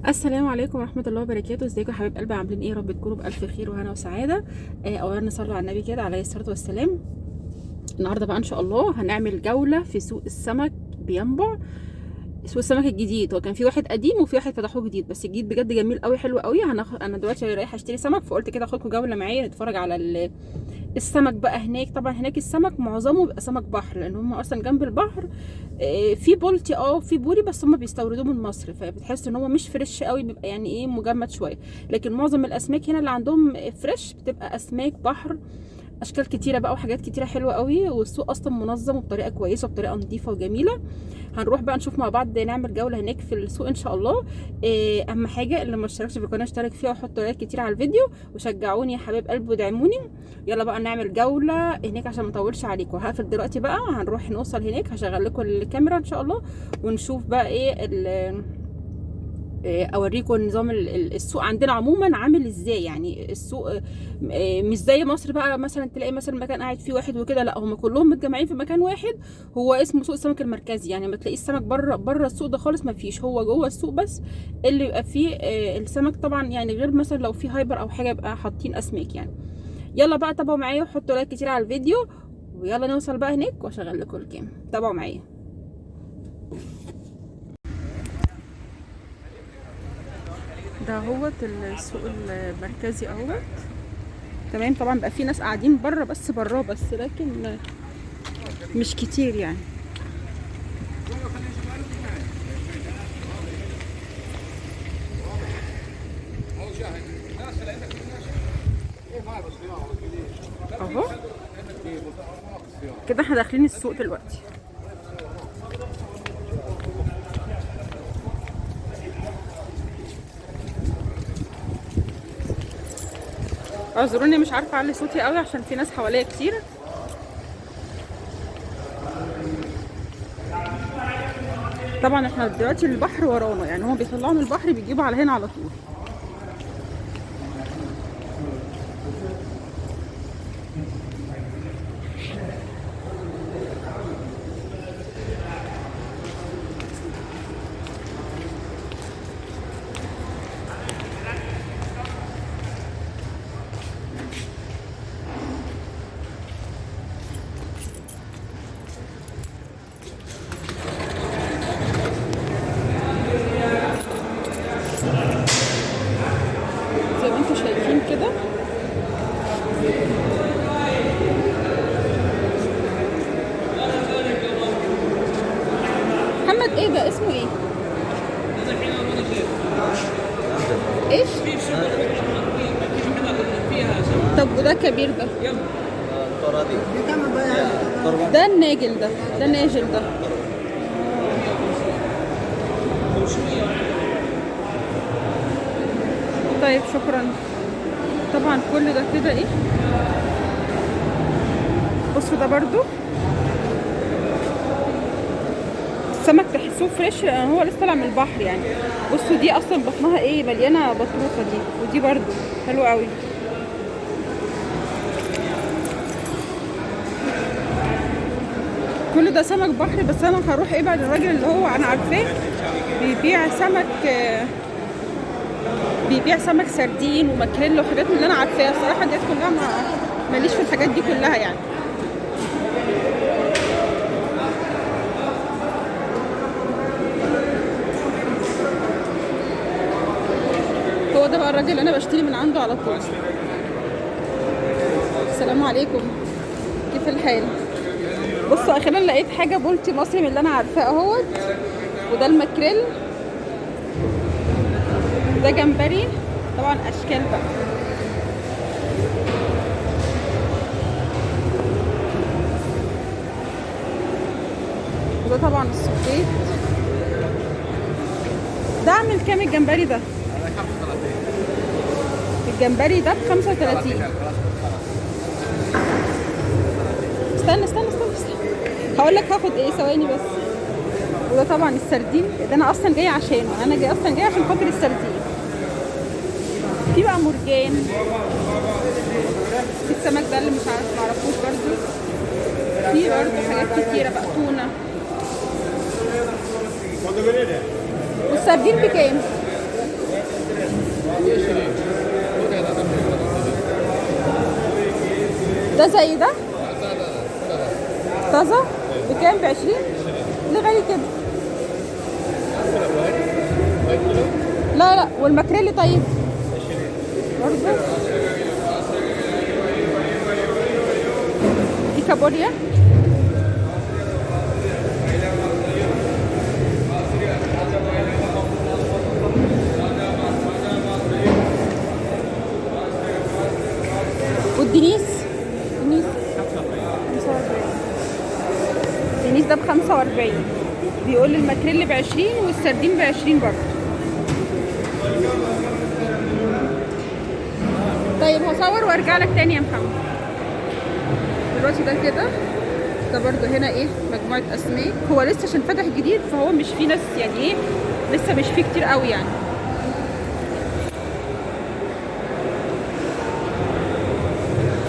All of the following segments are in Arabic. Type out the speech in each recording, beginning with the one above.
السلام عليكم ورحمة الله وبركاته. ازيكم يا حبايب قلبي؟ عاملين ايه؟ يا رب تكونوا بألف خير وهنا وسعادة. اولا نصلي على النبي كده عليه الصلاة والسلام. النهارده بقى ان شاء الله هنعمل جولة في سوق السمك بينبع. سوق السمك الجديد، هو كان في واحد قديم وفي واحد فتحوه جديد، بس الجديد بجد جميل قوي، حلو قوي. انا دلوقتي رايحه اشتري سمك، فقلت كده اخدكم جوله معايا نتفرج على السمك بقى هناك. طبعا هناك السمك معظمه بيبقى سمك بحر، لان هم اصلا جنب البحر. في بولتي في بوري، بس هم بيستوردوه من مصر، فبتحس ان هو مش فريش قوي، بيبقى يعني ايه مجمد شويه. لكن معظم الاسماك هنا اللي عندهم فريش بتبقى اسماك بحر، اشكال كتيره بقى وحاجات كتيره حلوه قوي. والسوق اصلا منظم وبطريقه كويسه وبطريقه نظيفه وجميله. هنروح بقى نشوف مع بعض، نعمل جوله هناك في السوق ان شاء الله. اهم حاجه اللي ما اشتركش في القناه اشترك فيها وحط لايك كتير على الفيديو، وشجعوني يا حبايب قلبي ودعموني. يلا بقى نعمل جوله هناك عشان ما اطولش عليكم. هقفل دلوقتي بقى، هنروح نوصل هناك هشغل لكم الكاميرا ان شاء الله، ونشوف بقى ايه اوريكم نظام السوق عندنا عموما عامل ازاي. يعني السوق مش زي مصر بقى، مثلا تلاقي مثلا مكان قاعد فيه واحد وكده، لا هم كلهم متجمعين في مكان واحد. هو اسمه سوق السمك المركزي، يعني ما تلاقيش السمك بره السوق ده خالص، ما فيش. هو جوه السوق بس اللي يبقى فيه السمك طبعا، يعني غير مثلا لو في هايبر او حاجه يبقى حاطين اسماك يعني. يلا بقى تابعوا معايا وحطوا لايك كتير على الفيديو، ويلا نوصل بقى هناك واشغل لكم الكام. تابعوا معايا. ده هو السوق المركزي اهوت. تمام، طبعا بقى في ناس قاعدين بره، بس براه بس، لكن مش كتير يعني. اهو كده احنا داخلين السوق دلوقتي. اعذروني مش عارفه اعلي صوتي قوي عشان في ناس حواليا كتير. طبعا احنا دلوقتي البحر ورانا، يعني هما بيطلعوا من البحر بيجيبوا على هنا على طول. زي ما انتم شايفين كده. محمد ايه ده؟ اسمه ايه؟ ايش؟ طب وده كبير ده؟ ده الناجل ده الناجل ده. طيب شكرا. طبعا كل ده كده ايه، بصوا ده برضو السمك تحسوه فريش، لان هو لسه طالع من البحر يعني. بصوا دي اصلا بطنها ايه، مليانه بطروخه دي، ودي برضو حلوه قوي. كل ده سمك بحر. بس انا هروح ايه بقى للراجل اللي هو انا عارفاه بيبيع سمك سردين وماكريل وحاجات من اللي انا عارفاها. الصراحه ديت كلها ماليش في الحاجات دي كلها يعني. هو ده بقى الراجل اللي انا بشتري من عنده على طول. السلام عليكم، كيف الحال؟ بصوا اخيرا لقيت حاجه بولتي مصري من اللي انا عارفاه اهوت. وده الماكريل، ده جمبري، طبعا اشكال بقى. وده طبعا السبيط. ده عامل كام الجمبري ده؟ الجمبري ده ب35. استنى هقول لك هاخد ايه، ثواني بس. وده طبعا السردين، ده انا اصلا جايه عشانه، انا جايه اصلا عشان خاطر السردين. في بقى مرجان، في السمك ده اللي مش عارف معرفوش برضو. في برضو حاجات كتيره بقى، تونه. والسردين بكام؟ ده زي ده طازة بكام؟ ب20؟ ليه غالي كده؟ لا لا، والماكريلي طيب؟ برضه دي كابوريا. والدنيس دنيس 45. الدنيس ده ب45. بيقول الماكريل ب20 والسردين ب20 برضه. طيب هصور وارجع لك تاني يا محمد. دلوقتي ده كده، ده برضه هنا ايه مجموعة اسماك. هو لسه عشان فتح جديد فهو مش فيه ناس يعني ايه، لسه مش فيه كتير قوي يعني.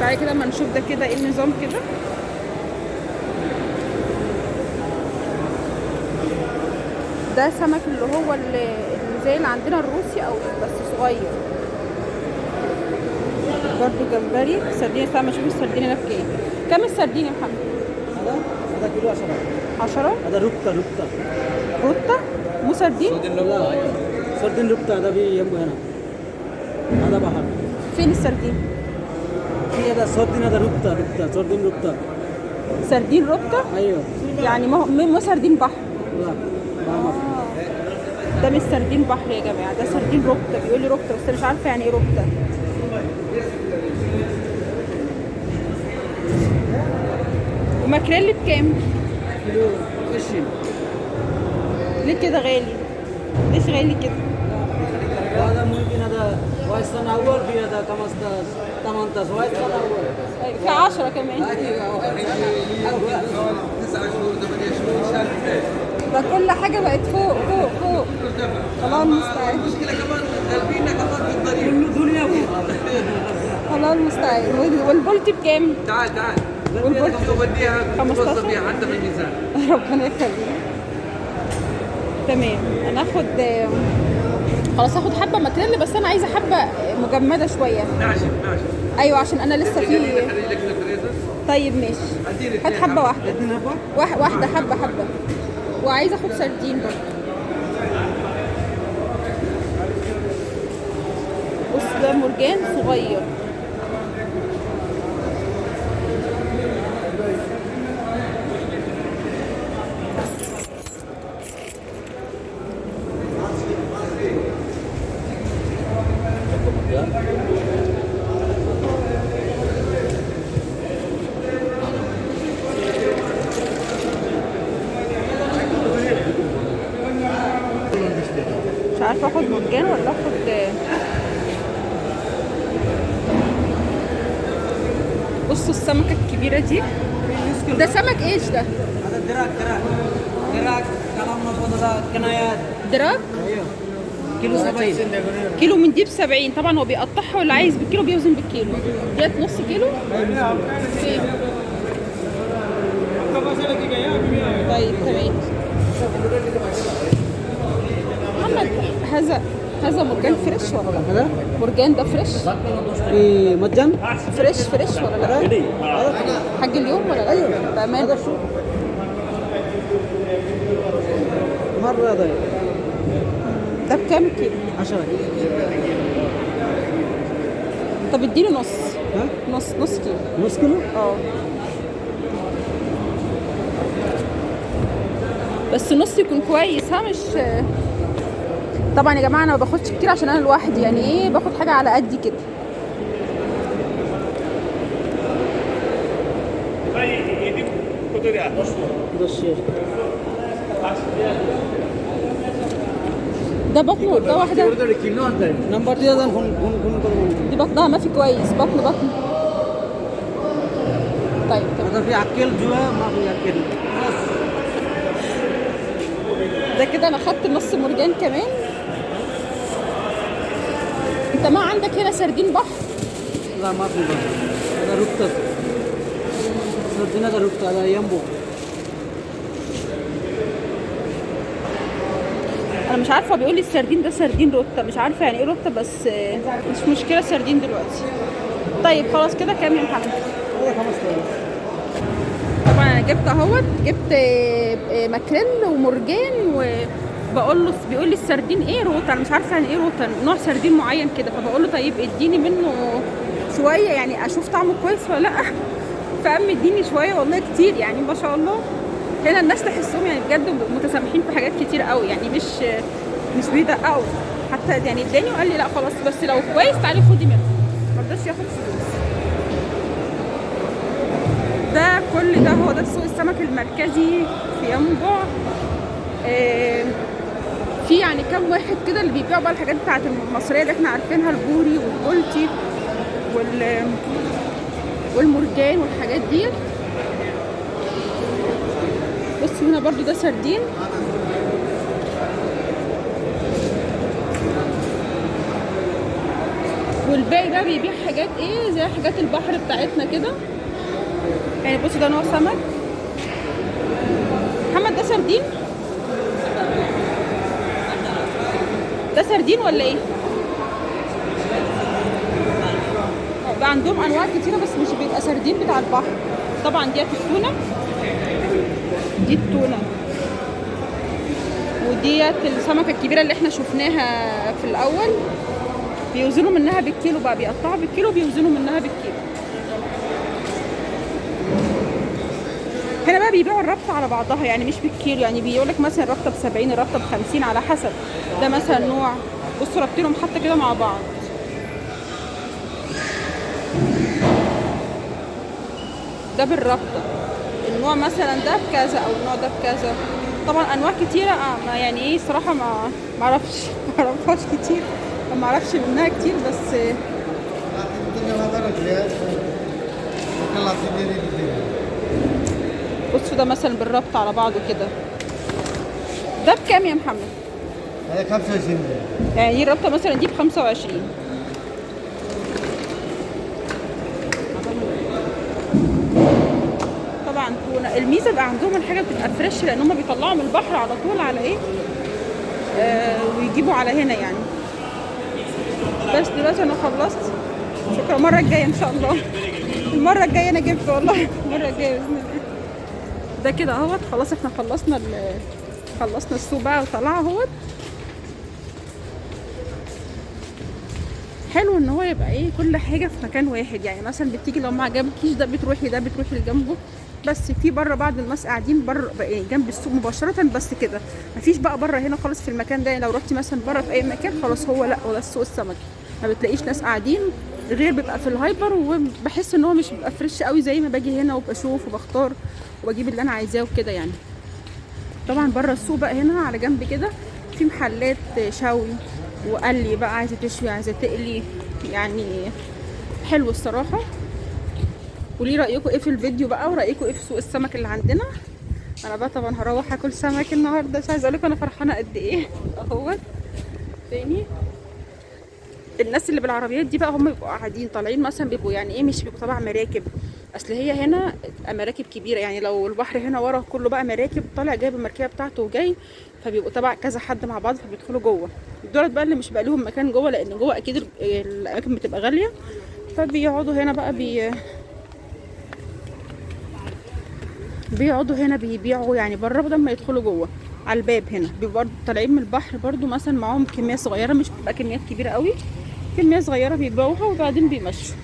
تعالى كده اما نشوف ده كده ايه النظام كده. ده سمك اللي هو اللي زي اللي عندنا الروسي او بس صغير. برضه جمبري، سردين. تعالى نشوف السردين هنا بكام. كام السردين يا محمد؟ هذا كيلو 10. 10؟ هذا روبتا. روتا؟ مو سردين؟ لا سردين روبتا. هذا بيمبو هنا. هذا بحر. فين السردين؟ في هذا سردين. هذا روبتا سردين روبتا. سردين روبتا؟ ايوه. يعني مو سردين بحر. لا ما ده مش سردين بحر يا جماعه، ده سردين روبتا. بيقول لي روبتا بس مش عارفه يعني ايه روبتا. وماكريلي بكام؟ كيلو 20. ليه كده غالي؟ ليش غالي كده؟ هذا ممكن هذا وايستان اول في هذا 15 وايستان اول. في 10 كمان. ايوه 9 شهور 8 شهور شهر. ده كل حاجه بقت فوق. الله المستعان. المشكله كمان قلبينا كمان في الطريق. كله دنيا فوق. الله المستعان. والبولتي بكام؟ تعال والبولتي وديها 15 توصل بيها حتى بالميزان. ربنا يخليك. تمام. انا هاخد خلاص، هاخد حبه ماكريل بس انا عايزه حبه مجمده شويه. ناشف. ايوه عشان انا لسه في. لك الفريزر. طيب ماشي. هات حبه واحده حبه. وعايزه اخد سردين برضه. بص ده مرجان صغير. مش عارفه اخد مرجان ولا اخد. بصوا السمكه الكبيره دي. ده سمك ايش ده؟ هذا دراك كلام مفروض هذا كنايات. دراك؟ ايوه كيلو 70. كيلو من دي ب70. طبعا هو بيقطعها واللي عايز بالكيلو بيوزن بالكيلو. ديت نص كيلو؟ فين؟ طيب تمام. محمد هذا مرجان فريش ولا لا؟ هذا مرجان ده فريش؟ في مجان فريش ولا لا؟ حق اليوم ولا لا؟ ايوه بأمان. هذا شو مرة هذا ده بكام كيلو؟ 10. طب اديله نص. ها نص كيلو. نص كيلو. بس النص يكون كويس. مش طبعا يا جماعه انا ما باخدش كتير عشان انا لوحدي يعني ايه، باخد حاجه على قدي كده. ده بطنه ده واحده. نمبر دي دي بطنها ما في كويس. بطن. طيب هذا في عكل جوا ما في عكل. ده كده انا خدت نص مرجان كمان. انت ما عندك هنا سردين بحر؟ لا ما في بحر. هذا روبتا. سردين هذا روبتا. هذا يمبو. انا انا مش عارفه، بيقول لي السردين ده سردين روتا، مش عارفه يعني ايه روتا، بس مش مشكله سردين دلوقتي. طيب خلاص كده كام يا محمد؟ هذا 15. طبعا انا جبت اهوت، جبت ماكريل ومرجان، وبقول له بيقول لي السردين ايه روتا، انا مش عارفه يعني ايه روتا، نوع سردين معين كده، فبقول له طيب اديني منه شويه يعني اشوف طعمه كويس ولا لا. فقام اديني شويه والله كتير يعني ما شاء الله. هنا الناس تحسهم يعني بجد متسامحين في حاجات كتير قوي، يعني مش بيدققوا حتى، يعني اداني وقال لي لا خلاص بس لو كويس تعالي خدي منه، ما رضاش ياخد فلوس. ده كل ده هو ده سوق السمك المركزي في ينبع. في يعني كام واحد كده اللي بيبيعوا بقى الحاجات بتاعت المصريه اللي احنا عارفينها، البوري والبولتي والمرجان والحاجات ديت. بصوا هنا برضو ده سردين، والباقي بقى بيبيع حاجات ايه زي حاجات البحر بتاعتنا كده. يعني بصوا ده نوع سمك. محمد ده سردين؟ ده سردين ولا ايه؟ بقى عندهم انواع كتيره بس مش بيبقى سردين بتاع البحر. طبعا ديت التونه، دي التونه، وديت السمكه الكبيره اللي احنا شفناها في الاول. بيوزنوا منها بالكيلو بقى، بيقطعوا بالكيلو بيوزنوا منها بالكيلو. هنا بقى بيبيعوا الربطه على بعضها يعني مش بالكيلو، يعني بيقول لك مثلا الربطه ب70 الربطه ب50 على حسب. ده مثلا نوع، بصوا ربطينهم حتى كده مع بعض. ده بالربطه، النوع مثلا ده بكذا او النوع ده بكذا. طبعا انواع كتيره ما يعني ايه صراحه ما اعرفهاش كتير، ما اعرفش منها كتير بس. بصوا ده مثلا بالربط على بعضه كده. ده بكام يا محمد؟ هذا 25. يعني دي الربطه مثلا دي ب25. طبعا تونه. الميزه بقى عندهم الحاجه بتبقى فريش لان هم بيطلعوا من البحر على طول على ايه ويجيبوا على هنا يعني. بس دلوقتي انا خلصت. شكرا، المره الجايه ان شاء الله. المره الجايه انا جبت والله، المره الجايه باذن الله. ده كده اهوت خلاص احنا خلصنا السوق بقى وطلع اهوت. حلو ان هو يبقى ايه كل حاجه في مكان واحد، يعني مثلا بتيجي لو ما عجبكيش ده بتروحي اللي جنبه. بس في بره بعض الناس قاعدين بره يعني جنب السوق مباشره بس كده، مفيش بقى بره هنا خالص في المكان ده. يعني لو رحتي مثلا بره في اي مكان خلاص هو لا، هو ده السوق السمكي، ما بتلاقيش ناس قاعدين غير بيبقى في الهايبر. وبحس ان هو مش بيبقى فريش قوي زي ما باجي هنا وبشوف وبختار وبجيب اللي انا عايزاه وكده يعني. طبعا بره السوق بقى هنا على جنب كده في محلات شوي وقلي بقى، عايزه تشوي عايزه تقلي، يعني حلو الصراحه. قولي رايكم ايه في الفيديو بقى، ورايكم ايه في سوق السمك اللي عندنا. انا بقى طبعا هروح اكل سمك النهارده، مش عايزه اقول لكم انا فرحانه قد ايه. اهوت تاني الناس اللي بالعربيات دي بقى هم بيبقوا قاعدين طالعين مثلا، بيبقوا يعني ايه مش بيبقوا تبع مراكب، اصل هي هنا مراكب كبيره. يعني لو البحر هنا ورا كله بقى مراكب، طالع جايب المركبه بتاعته وجاي، فبيبقوا تبع كذا حد مع بعض فبيدخلوا جوه. دولت بقى اللي مش بقى لهم مكان جوه لان جوه اكيد الاماكن بتبقى غاليه، فبيقعدوا هنا بقى بيقعدوا هنا بيبيعوا يعني بره بدل ما يدخلوا جوه على الباب. هنا بيبقوا طالعين من البحر برضو مثلا معاهم كميه صغيره، مش بتبقى كميات كبيره قوي، كميه صغيره بيبيعوها وبعدين بيمشوا.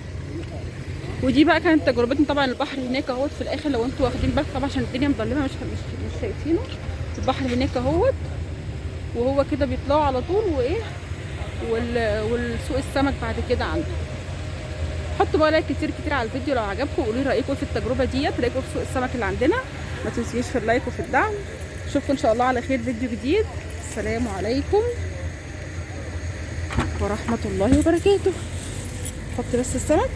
ودي بقى كانت تجربتنا. طبعا البحر هناك اهوت في الاخر لو انتوا واخدين بالكم طبعا عشان الدنيا مظلمه مش شايفينه. البحر هناك اهوت، وهو كده بيطلعوا على طول وايه والسوق السمك بعد كده عنده. حطوا بقى لايك كتير على الفيديو لو عجبكم، وقولوا لي رايكم في التجربه ديت، رايكم في سوق السمك اللي عندنا. ما تنسيش في اللايك وفي الدعم. اشوفكم ان شاء الله على خير فيديو جديد. السلام عليكم ورحمه الله وبركاته. حط بس السمك.